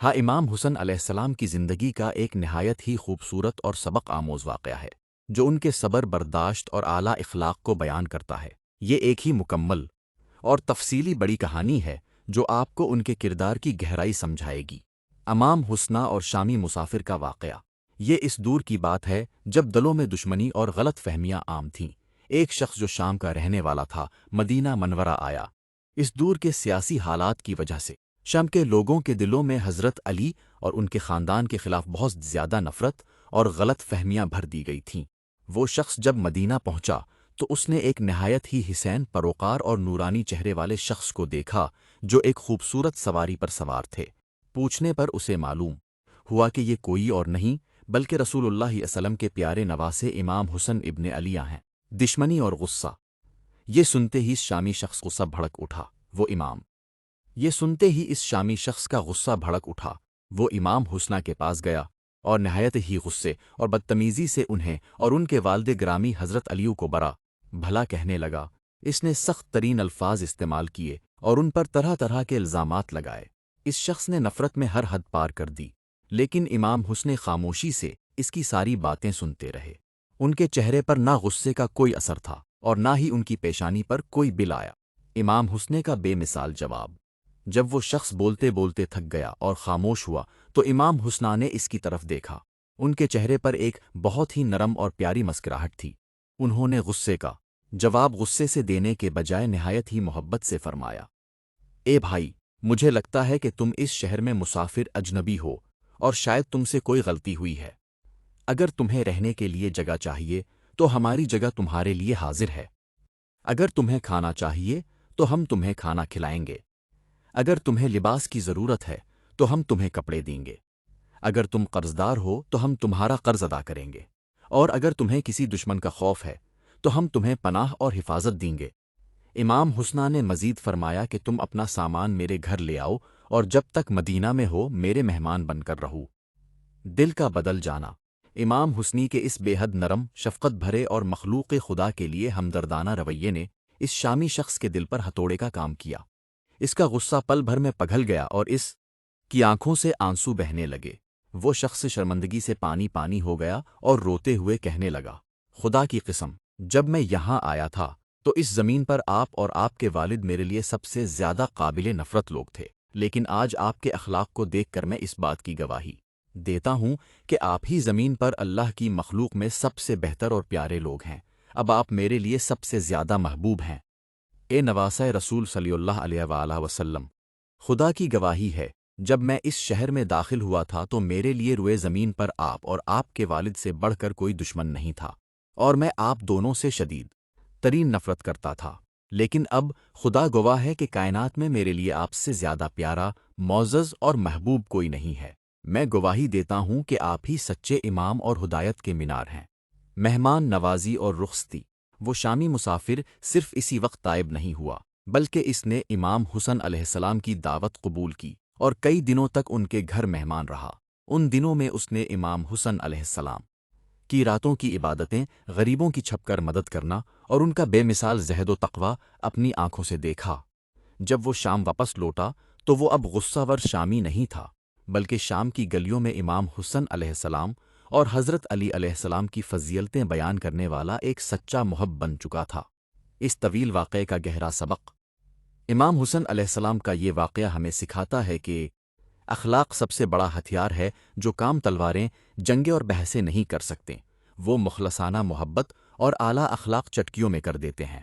ہاں، امام حسن علیہ السلام کی زندگی کا ایک نہایت ہی خوبصورت اور سبق آموز واقعہ ہے جو ان کے صبر برداشت اور اعلیٰ اخلاق کو بیان کرتا ہے۔ یہ ایک ہی مکمل اور تفصیلی بڑی کہانی ہے جو آپ کو ان کے کردار کی گہرائی سمجھائے گی۔ امام حسنہ اور شامی مسافر کا واقعہ۔ یہ اس دور کی بات ہے جب دلوں میں دشمنی اور غلط فہمیاں عام تھیں۔ ایک شخص جو شام کا رہنے والا تھا مدینہ منورہ آیا۔ اس دور کے سیاسی حالات کی وجہ سے شام کے لوگوں کے دلوں میں حضرت علی اور ان کے خاندان کے خلاف بہت زیادہ نفرت اور غلط فہمیاں بھر دی گئی تھیں۔ وہ شخص جب مدینہ پہنچا تو اس نے ایک نہایت ہی حسین پروقار اور نورانی چہرے والے شخص کو دیکھا جو ایک خوبصورت سواری پر سوار تھے۔ پوچھنے پر اسے معلوم ہوا کہ یہ کوئی اور نہیں بلکہ رسول اللہ صلی اللہ علیہ وسلم کے پیارے نواسے امام حسن ابن علی ہیں۔ دشمنی اور غصہ۔ یہ سنتے ہی شامی شخص غصہ بھڑک اٹھا۔ یہ سنتے ہی اس شامی شخص کا غصہ بھڑک اٹھا۔ وہ امام حسنہ کے پاس گیا اور نہایت ہی غصے اور بدتمیزی سے انہیں اور ان کے والد گرامی حضرت علی کو برا بھلا کہنے لگا۔ اس نے سخت ترین الفاظ استعمال کیے اور ان پر طرح طرح کے الزامات لگائے۔ اس شخص نے نفرت میں ہر حد پار کر دی، لیکن امام حسن خاموشی سے اس کی ساری باتیں سنتے رہے۔ ان کے چہرے پر نہ غصے کا کوئی اثر تھا اور نہ ہی ان کی پیشانی پر کوئی بل آیا۔ امام حسن کا بے مثال جواب۔ جب وہ شخص بولتے بولتے تھک گیا اور خاموش ہوا تو امام حسنہ نے اس کی طرف دیکھا۔ ان کے چہرے پر ایک بہت ہی نرم اور پیاری مسکراہٹ تھی۔ انہوں نے غصے کا جواب غصے سے دینے کے بجائے نہایت ہی محبت سے فرمایا، اے بھائی، مجھے لگتا ہے کہ تم اس شہر میں مسافر اجنبی ہو اور شاید تم سے کوئی غلطی ہوئی ہے۔ اگر تمہیں رہنے کے لیے جگہ چاہیے تو ہماری جگہ تمہارے لیے حاضر ہے۔ اگر تمہیں کھانا چاہیے تو ہم تمہیں کھانا کھلائیں گے۔ اگر تمہیں لباس کی ضرورت ہے تو ہم تمہیں کپڑے دیں گے۔ اگر تم قرضدار ہو تو ہم تمہارا قرض ادا کریں گے، اور اگر تمہیں کسی دشمن کا خوف ہے تو ہم تمہیں پناہ اور حفاظت دیں گے۔ امام حسنہ نے مزید فرمایا کہ تم اپنا سامان میرے گھر لے آؤ اور جب تک مدینہ میں ہو میرے مہمان بن کر رہو۔ دل کا بدل جانا۔ امام حسنی کے اس بے حد نرم، شفقت بھرے اور مخلوق خدا کے لیے ہمدردانہ رویے نے اس شامی شخص کے دل پر ہتھوڑے کا کام کیا۔ اس کا غصہ پل بھر میں پگھل گیا اور اس کی آنکھوں سے آنسو بہنے لگے۔ وہ شخص شرمندگی سے پانی پانی ہو گیا اور روتے ہوئے کہنے لگا، خدا کی قسم، جب میں یہاں آیا تھا تو اس زمین پر آپ اور آپ کے والد میرے لیے سب سے زیادہ قابل نفرت لوگ تھے، لیکن آج آپ کے اخلاق کو دیکھ کر میں اس بات کی گواہی دیتا ہوں کہ آپ ہی زمین پر اللہ کی مخلوق میں سب سے بہتر اور پیارے لوگ ہیں۔ اب آپ میرے لیے سب سے زیادہ محبوب ہیں۔ اے نواسہ رسول صلی اللہ علیہ وآلہ وسلم، خدا کی گواہی ہے، جب میں اس شہر میں داخل ہوا تھا تو میرے لیے روئے زمین پر آپ اور آپ کے والد سے بڑھ کر کوئی دشمن نہیں تھا، اور میں آپ دونوں سے شدید ترین نفرت کرتا تھا، لیکن اب خدا گواہ ہے کہ کائنات میں میرے لیے آپ سے زیادہ پیارا، معزز اور محبوب کوئی نہیں ہے۔ میں گواہی دیتا ہوں کہ آپ ہی سچے امام اور ہدایت کے مینار ہیں۔ مہمان نوازی اور رخصتی۔ وہ شامی مسافر صرف اسی وقت تائب نہیں ہوا بلکہ اس نے امام حسن علیہ السلام کی دعوت قبول کی اور کئی دنوں تک ان کے گھر مہمان رہا۔ ان دنوں میں اس نے امام حسن علیہ السلام کی راتوں کی عبادتیں، غریبوں کی چھپ کر مدد کرنا اور ان کا بے مثال زہد و تقوی اپنی آنکھوں سے دیکھا۔ جب وہ شام واپس لوٹا تو وہ اب غصہ ور شامی نہیں تھا بلکہ شام کی گلیوں میں امام حسن علیہ السلام اور حضرت علی علیہ السلام کی فضیلتیں بیان کرنے والا ایک سچا محب بن چکا تھا۔ اس طویل واقعے کا گہرا سبق۔ امام حسن علیہ السلام کا یہ واقعہ ہمیں سکھاتا ہے کہ اخلاق سب سے بڑا ہتھیار ہے جو کام تلواریں، جنگیں اور بحثیں نہیں کر سکتے، وہ مخلصانہ محبت اور اعلیٰ اخلاق چٹکیوں میں کر دیتے ہیں۔